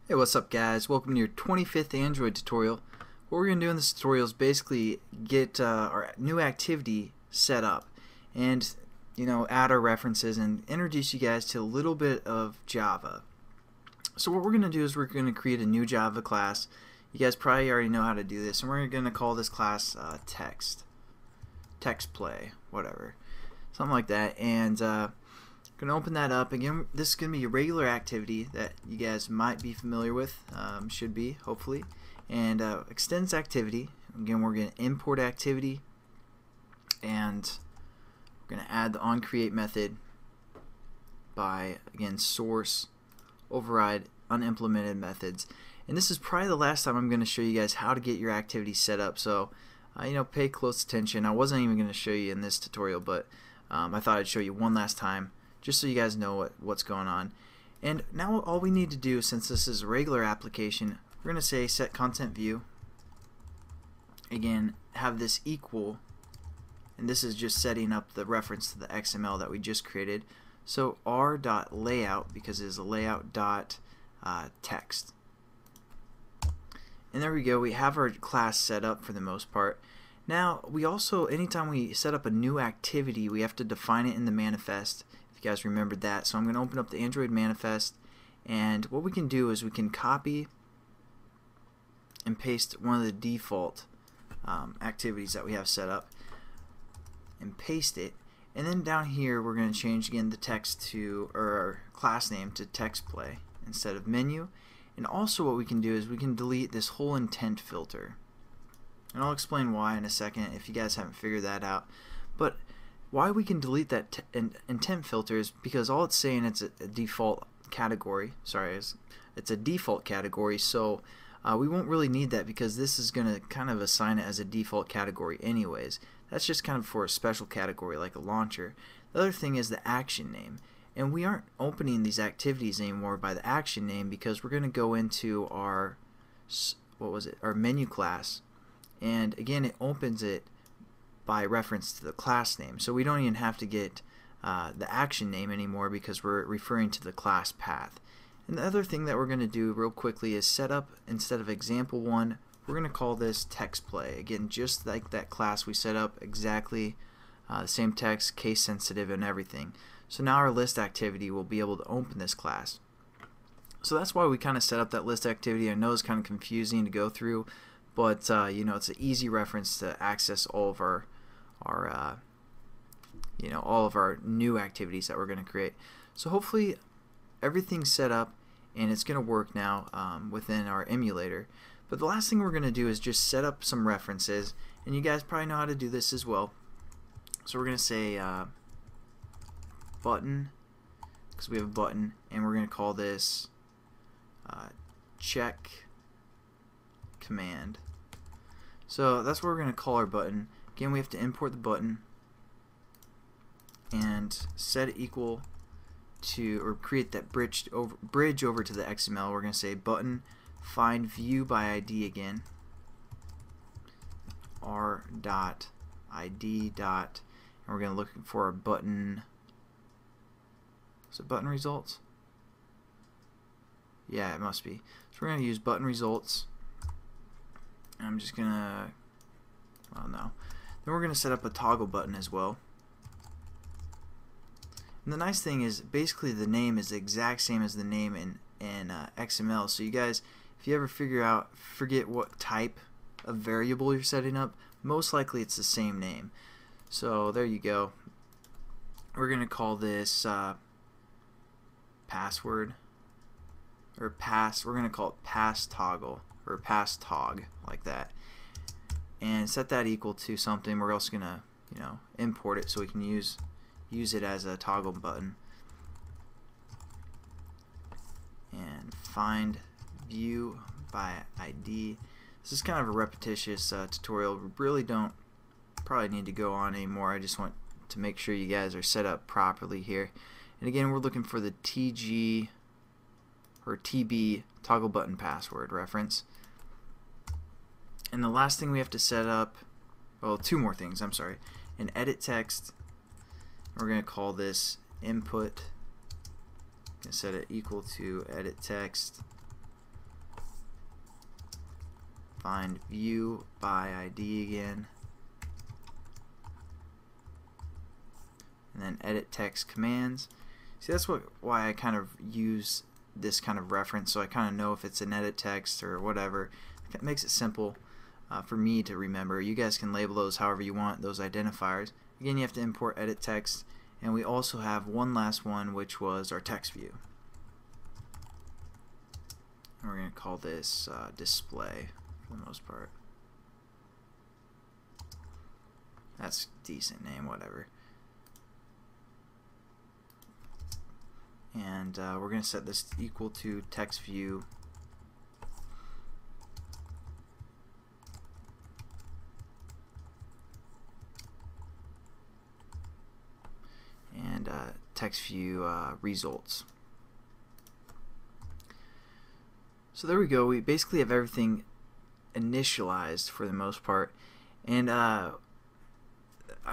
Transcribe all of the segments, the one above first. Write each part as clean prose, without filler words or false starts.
Hey, what's up guys? Welcome to your 25th Android tutorial. What we're going to do in this tutorial is basically get our new activity set up and add our references and introduce you guys to a little bit of Java. So what we're going to do is we're going to create a new Java class. You guys probably already know how to do this, and we're going to call this class text play, whatever, something like that. And going to open that up. Again, this is going to be a regular activity that you guys might be familiar with, should be, hopefully. And extends activity. Again, we're going to import activity, and we're going to add the onCreate method by, again, source override unimplemented methods. And this is probably the last time I'm going to show you guys how to get your activity set up, so pay close attention. I wasn't even going to show you in this tutorial, but I thought I'd show you one last time just so you guys know what's going on. And now all we need to do, since this is a regular application, we're going to say set content view. Again, have this equal, and this is just setting up the reference to the XML that we just created. So r.layout, because it is a layout dot text. And there we go, we have our class set up for the most part. Now we also, anytime we set up a new activity, we have to define it in the manifest. If you guys remembered that. So I'm going to open up the Android manifest, and what we can do is we can copy and paste one of the default activities that we have set up and paste it. And then down here we're going to change again the text to, or our class name to text play instead of menu. And also what we can do is we can delete this whole intent filter. And I'll explain why in a second if you guys haven't figured that out. But why we can delete that intent filter is because all it's saying it's a default category. Sorry, it's a default category, so we won't really need that because this is going to kind of assign it as a default category anyways. That's just kind of for a special category like a launcher. The other thing is the action name. And we aren't opening these activities anymore by the action name because we're going to go into our, our menu class, and again it opens it by reference to the class name. So we don't even have to get the action name anymore because we're referring to the class path. And the other thing that we're going to do real quickly is set up, instead of example1, we're going to call this text play. Again, just like that class we set up, exactly the same text, case sensitive and everything. So now our list activity will be able to open this class. So that's why we kind of set up that list activity. I know it's kind of confusing to go through, but it's an easy reference to access all of our all of our new activities that we're going to create. So hopefully everything's set up and it's going to work now within our emulator. But the last thing we're going to do is just set up some references, and you guys probably know how to do this as well. So we're going to say button, because we have a button, and we're going to call this check command. So that's what we're going to call our button. Again, we have to import the button and set it equal to, or create that bridge over to the XML. We're going to say button find view by ID again, r.id dot, and we're going to look for our button. Is it button results? Yeah, it must be. So we're going to use button results. And I'm just going to, well, no. Then we're going to set up a toggle button as well. And the nice thing is basically the name is the exact same as the name in XML. So you guys, if you ever forget what type of variable you're setting up, most likely it's the same name. So there you go. We're going to call this password, or pass. We're going to call it pass toggle, or pass tog, like that, and set that equal to something. We're also going to import it so we can use it as a toggle button. And find view by ID. This is kind of a repetitious tutorial. We really don't probably need to go on anymore. I just want to make sure you guys are set up properly here. And again, we're looking for the TG or TB toggle button password reference. And the last thing we have to set up, well, two more things, I'm sorry. An edit text. We're going to call this input. Set it equal to edit text, find view by ID again, and then edit text commands. See, that's why I kind of use this kind of reference, so I kind of know if it's an edit text or whatever. It makes it simple for me to remember. You guys can label those however you want, those identifiers. Again, you have to import edit text, and we also have one last one, which was our text view. And we're going to call this display for the most part. That's a decent name, whatever. And we're going to set this equal to text view and text view results. So there we go. We basically have everything initialized for the most part, and I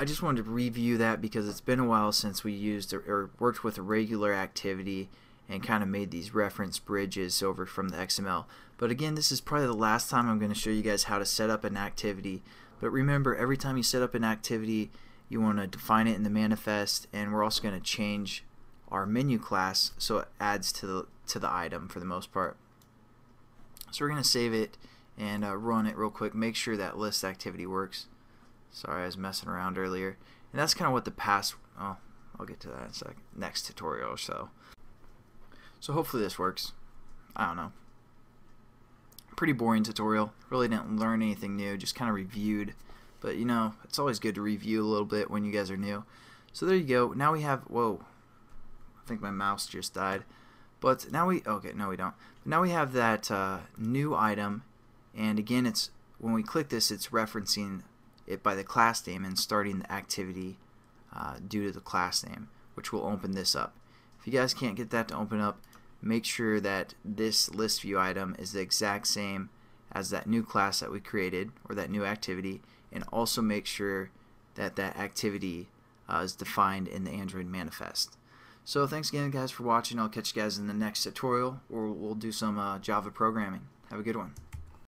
just wanted to review that because it's been a while since we used or worked with a regular activity and kind of made these reference bridges over from the XML. But again, this is probably the last time I'm going to show you guys how to set up an activity. But remember, every time you set up an activity, you want to define it in the manifest, and we're also going to change our menu class so it adds to the item for the most part. So we're going to save it and run it real quick. Make sure that list activity works. Sorry, I was messing around earlier. And that's kind of what the past, oh, I'll get to that in a sec, next tutorial or so. So hopefully this works. I don't know. Pretty boring tutorial. Really didn't learn anything new, just kind of reviewed. But you know, it's always good to review a little bit when you guys are new. So there you go. Now we have, whoa, I think my mouse just died. But now okay, no we don't. Now we have that new item, and again, it's when we click this, it's referencing it by the class name and starting the activity due to the class name, which will open this up. If you guys can't get that to open up, make sure that this list view item is the exact same as that new class that we created, or that new activity, and also make sure that that activity is defined in the Android manifest. So thanks again guys for watching. I'll catch you guys in the next tutorial where we'll do some Java programming. Have a good one.